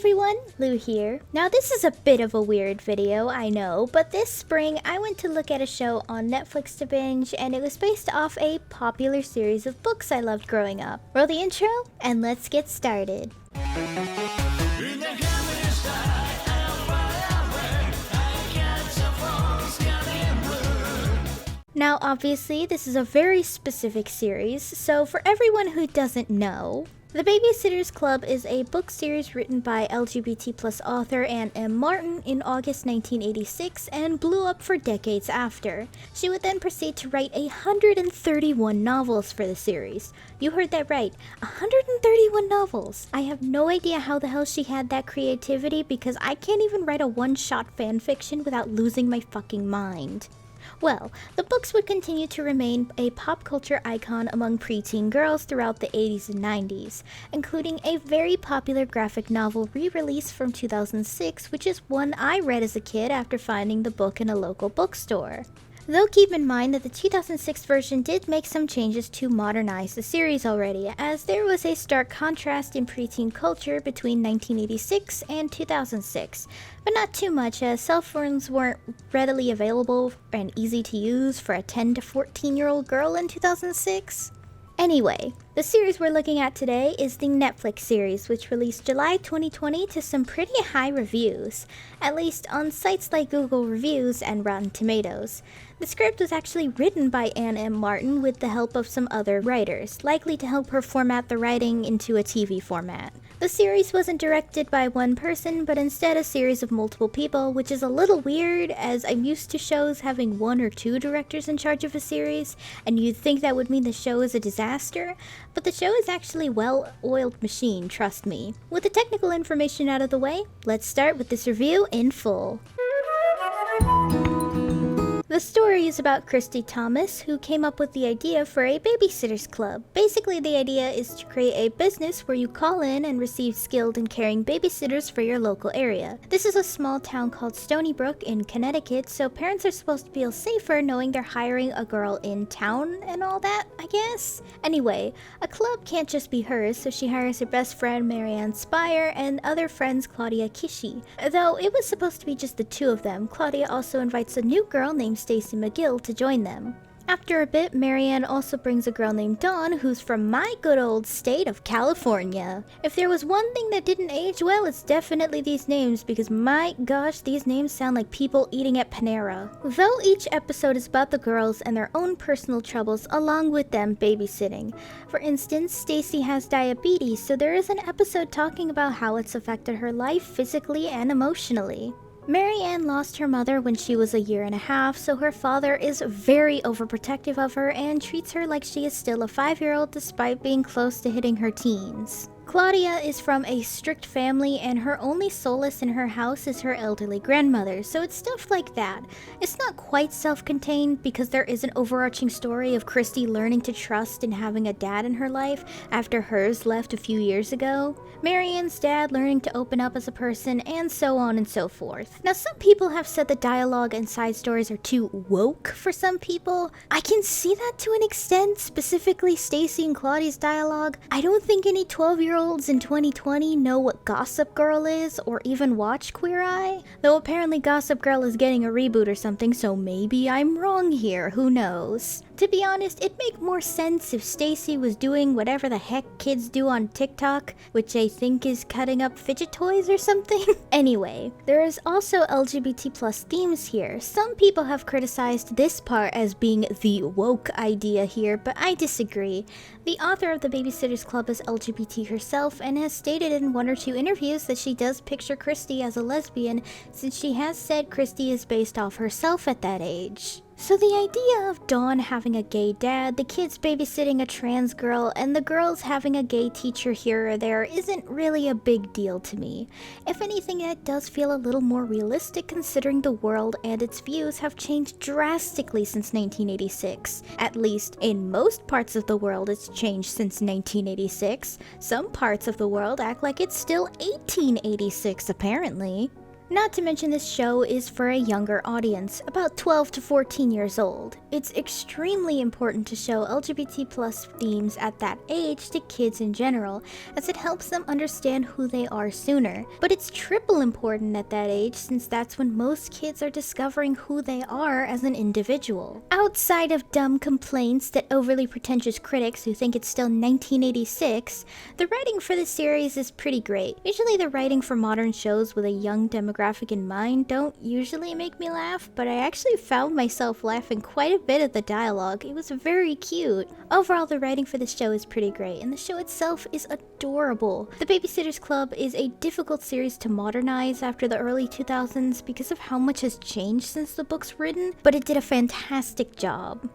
everyone, Lou here. Now this is a bit of a weird video, I know, but this spring I went to look at a show on Netflix to binge, and it was based off a popular series of books I loved growing up. Roll the intro, and let's get started. Now obviously this is a very specific series, so for everyone who doesn't know, The Babysitter's Club is a book series written by LGBT+ author Anne M. Martin in August 1986 and blew up for decades after. She would then proceed to write 131 novels for the series. You heard that right, 131 novels! I have no idea how the hell she had that creativity because I can't even write a one-shot fanfiction without losing my fucking mind. Well, the books would continue to remain a pop culture icon among preteen girls throughout the 80s and 90s, including a very popular graphic novel re-release from 2006, which is one I read as a kid after finding the book in a local bookstore. Though keep in mind that the 2006 version did make some changes to modernize the series already, as there was a stark contrast in preteen culture between 1986 and 2006, but not too much as cell phones weren't readily available and easy to use for a 10 to 14-year-old girl in 2006. Anyway, the series we're looking at today is the Netflix series, which released July 2020 to some pretty high reviews, at least on sites like Google Reviews and Rotten Tomatoes. The script was actually written by Anne M. Martin with the help of some other writers, likely to help her format the writing into a TV format. The series wasn't directed by one person, but instead a series of multiple people, which is a little weird as I'm used to shows having one or two directors in charge of a series, and you'd think that would mean the show is a disaster, but the show is actually a well-oiled machine, trust me. With the technical information out of the way, let's start with this review in full. The story is about Christy Thomas, who came up with the idea for a babysitter's club. Basically, the idea is to create a business where you call in and receive skilled and caring babysitters for your local area. This is a small town called Stony Brook in Connecticut, so parents are supposed to feel safer knowing they're hiring a girl in town and all that, I guess? Anyway, a club can't just be hers, so she hires her best friend Marianne Spire and other friends Claudia Kishi. Though it was supposed to be just the two of them, Claudia also invites a new girl named Stacy McGill to join them. After a bit, Marianne also brings a girl named Dawn who's from my good old state of California. If there was one thing that didn't age well, it's definitely these names because my gosh, these names sound like people eating at Panera. Though each episode is about the girls and their own personal troubles along with them babysitting. For instance, Stacy has diabetes, so there is an episode talking about how it's affected her life physically and emotionally. Marianne lost her mother when she was 1.5 years, so her father is very overprotective of her and treats her like she is still a 5-year-old despite being close to hitting her teens. Claudia is from a strict family and her only solace in her house is her elderly grandmother, so it's stuff like that. It's not quite self-contained because there is an overarching story of Christy learning to trust and having a dad in her life after hers left a few years ago, Marianne's dad learning to open up as a person, and so on and so forth. Now some people have said the dialogue and side stories are too woke for some people. I can see that to an extent, specifically Stacy and Claudia's dialogue. I don't think any 12-year-olds in 2020 know what Gossip Girl is or even watch Queer Eye, though apparently Gossip Girl is getting a reboot or something, so maybe I'm wrong here, who knows. To be honest, it'd make more sense if Stacy was doing whatever the heck kids do on TikTok, which I think is cutting up fidget toys or something. Anyway, there is also LGBT+ themes here. Some people have criticized this part as being the woke idea here, but I disagree. The author of The Babysitter's Club is LGBT herself and has stated in 1 or 2 interviews that she does picture Christy as a lesbian since she has said Christy is based off herself at that age. So the idea of Dawn having a gay dad, the kids babysitting a trans girl, and the girls having a gay teacher here or there isn't really a big deal to me. If anything, it does feel a little more realistic considering the world and its views have changed drastically since 1986. At least, in most parts of the world it's changed since 1986. Some parts of the world act like it's still 1886 apparently. Not to mention this show is for a younger audience, about 12 to 14 years old. It's extremely important to show LGBT plus themes at that age to kids in general, as it helps them understand who they are sooner. But it's triple important at that age since that's when most kids are discovering who they are as an individual. Outside of dumb complaints that overly pretentious critics who think it's still 1986, the writing for this series is pretty great. Usually the writing for modern shows with a young demographic in mind don't usually make me laugh, but I actually found myself laughing quite a bit at the dialogue. It was very cute. Overall, the writing for this show is pretty great, and the show itself is adorable. The Babysitter's Club is a difficult series to modernize after the early 2000s because of how much has changed since the book's written, but it did a fantastic job.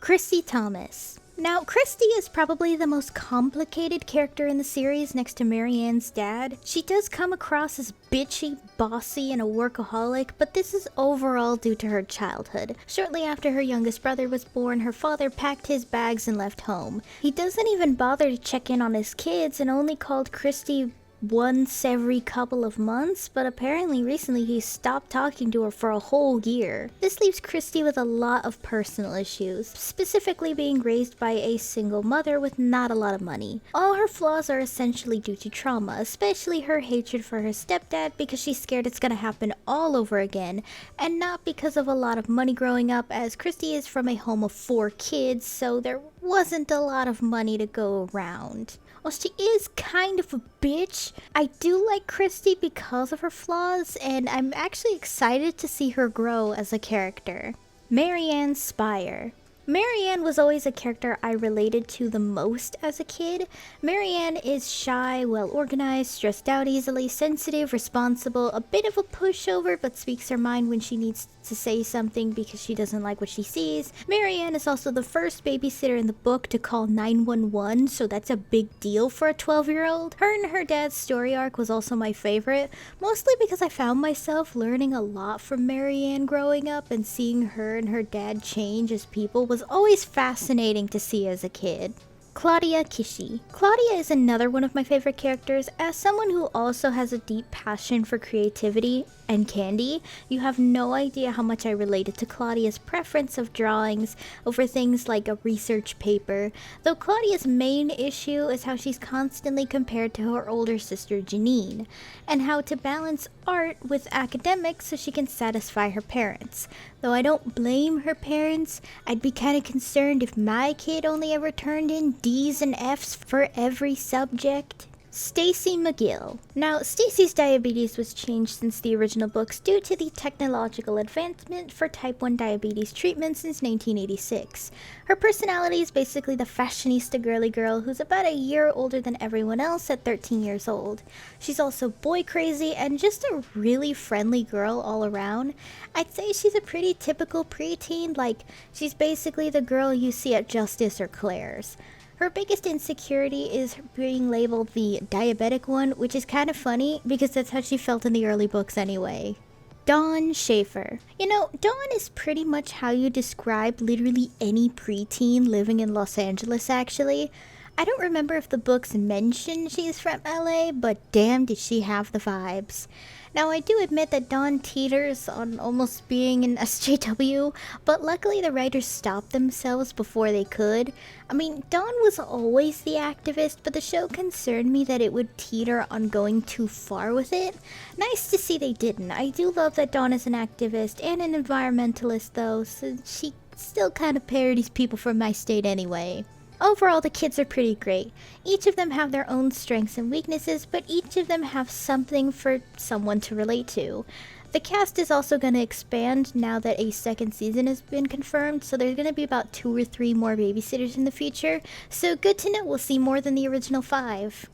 Christy Thomas. Now, Christy is probably the most complicated character in the series next to Marianne's dad. She does come across as bitchy, bossy, and a workaholic, but this is overall due to her childhood. Shortly after her youngest brother was born, her father packed his bags and left home. He doesn't even bother to check in on his kids and only called Christy once every couple of months, but apparently recently he stopped talking to her for a whole year. This leaves Christy with a lot of personal issues, specifically being raised by a single mother with not a lot of money. All her flaws are essentially due to trauma, especially her hatred for her stepdad because she's scared it's gonna happen all over again, and not because of a lot of money growing up, as Christy is from a home of 4 kids, so there wasn't a lot of money to go around. While she is kind of a bitch, I do like Christy because of her flaws, and I'm actually excited to see her grow as a character. Marianne Spire. Marianne was always a character I related to the most as a kid. Marianne is shy, well-organized, stressed out easily, sensitive, responsible, a bit of a pushover, but speaks her mind when she needs to say something because she doesn't like what she sees. Marianne is also the first babysitter in the book to call 911, so that's a big deal for a 12-year-old. Her and her dad's story arc was also my favorite, mostly because I found myself learning a lot from Marianne growing up, and seeing her and her dad change as people was always fascinating to see as a kid. Claudia Kishi. Claudia is another one of my favorite characters. As someone who also has a deep passion for creativity and candy, you have no idea how much I related to Claudia's preference of drawings over things like a research paper, though Claudia's main issue is how she's constantly compared to her older sister Janine, and how to balance art with academics so she can satisfy her parents. Though I don't blame her parents, I'd be kinda concerned if my kid only ever turned in D's and F's for every subject. Stacy McGill. Now, Stacy's diabetes was changed since the original books due to the technological advancement for type 1 diabetes treatment since 1986. Her personality is basically the fashionista girly girl who's about a year older than everyone else at 13 years old. She's also boy crazy and just a really friendly girl all around. I'd say she's a pretty typical preteen, like she's basically the girl you see at Justice or Claire's. Her biggest insecurity is being labeled the diabetic one, which is kind of funny because that's how she felt in the early books anyway. Dawn Schaefer. You know, Dawn is pretty much how you describe literally any preteen living in Los Angeles, actually. I don't remember if the books mention she's from LA, but damn did she have the vibes. Now, I do admit that Dawn teeters on almost being an SJW, but luckily the writers stopped themselves before they could. I mean, Dawn was always the activist, but the show concerned me that it would teeter on going too far with it. Nice to see they didn't. I do love that Dawn is an activist and an environmentalist, though, so she still kind of parodies people from my state anyway. Overall, the kids are pretty great. Each of them have their own strengths and weaknesses, but each of them have something for someone to relate to. The cast is also going to expand now that a second season has been confirmed, so there's going to be about 2 or 3 more babysitters in the future, so good to know we'll see more than the original 5.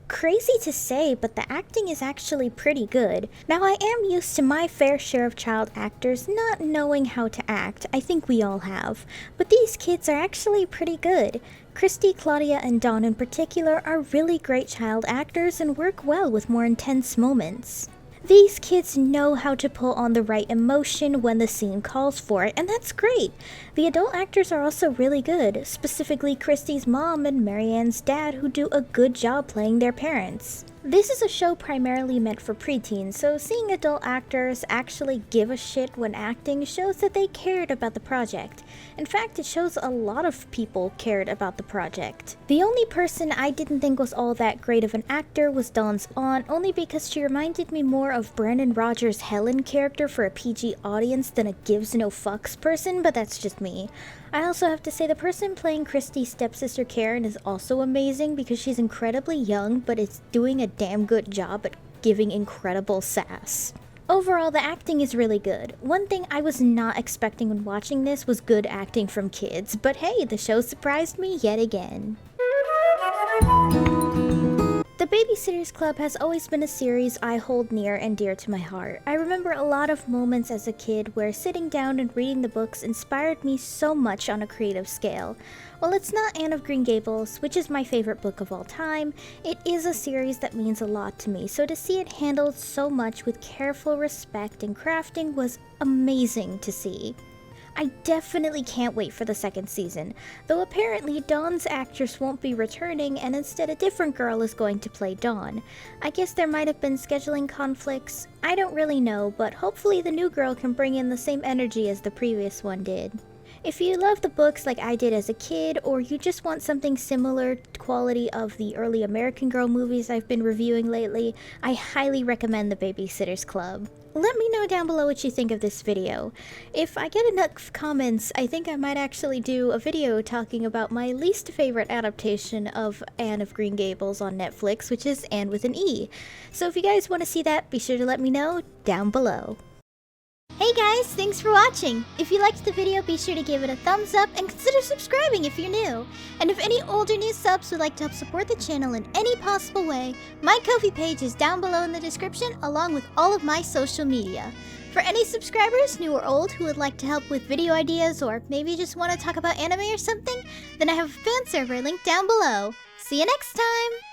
Crazy to say, but the acting is actually pretty good. Now, I am used to my fair share of child actors not knowing how to act. I think we all have. But these kids are actually pretty good. Christy, Claudia, and Dawn in particular are really great child actors and work well with more intense moments. These kids know how to pull on the right emotion when the scene calls for it, and that's great. The adult actors are also really good, specifically Christy's mom and Marianne's dad, who do a good job playing their parents. This is a show primarily meant for preteens, so seeing adult actors actually give a shit when acting shows that they cared about the project. In fact, it shows a lot of people cared about the project. The only person I didn't think was all that great of an actor was Dawn's aunt, only because she reminded me more of Brandon Rogers' Helen character for a PG audience than a gives no fucks person, but that's just me. I also have to say the person playing Christy's stepsister Karen is also amazing because she's incredibly young but is doing a damn good job at giving incredible sass. Overall, the acting is really good. One thing I was not expecting when watching this was good acting from kids, but hey, the show surprised me yet again. The Babysitters Club has always been a series I hold near and dear to my heart. I remember a lot of moments as a kid where sitting down and reading the books inspired me so much on a creative scale. While it's not Anne of Green Gables, which is my favorite book of all time, it is a series that means a lot to me, so to see it handled so much with careful respect and crafting was amazing to see. I definitely can't wait for the second season, though apparently Dawn's actress won't be returning and instead a different girl is going to play Dawn. I guess there might have been scheduling conflicts, I don't really know, but hopefully the new girl can bring in the same energy as the previous one did. If you love the books like I did as a kid, or you just want something similar to quality of the early American Girl movies I've been reviewing lately, I highly recommend The Babysitters Club. Let me know down below what you think of this video. If I get enough comments, I think I might actually do a video talking about my least favorite adaptation of Anne of Green Gables on Netflix, which is Anne with an E. So if you guys want to see that, be sure to let me know down below. Hey guys, thanks for watching! If you liked the video, be sure to give it a thumbs up and consider subscribing if you're new. And if any older new subs would like to help support the channel in any possible way, my Ko-fi page is down below in the description along with all of my social media. For any subscribers, new or old, who would like to help with video ideas or maybe just want to talk about anime or something, then I have a fan server link down below. See you next time!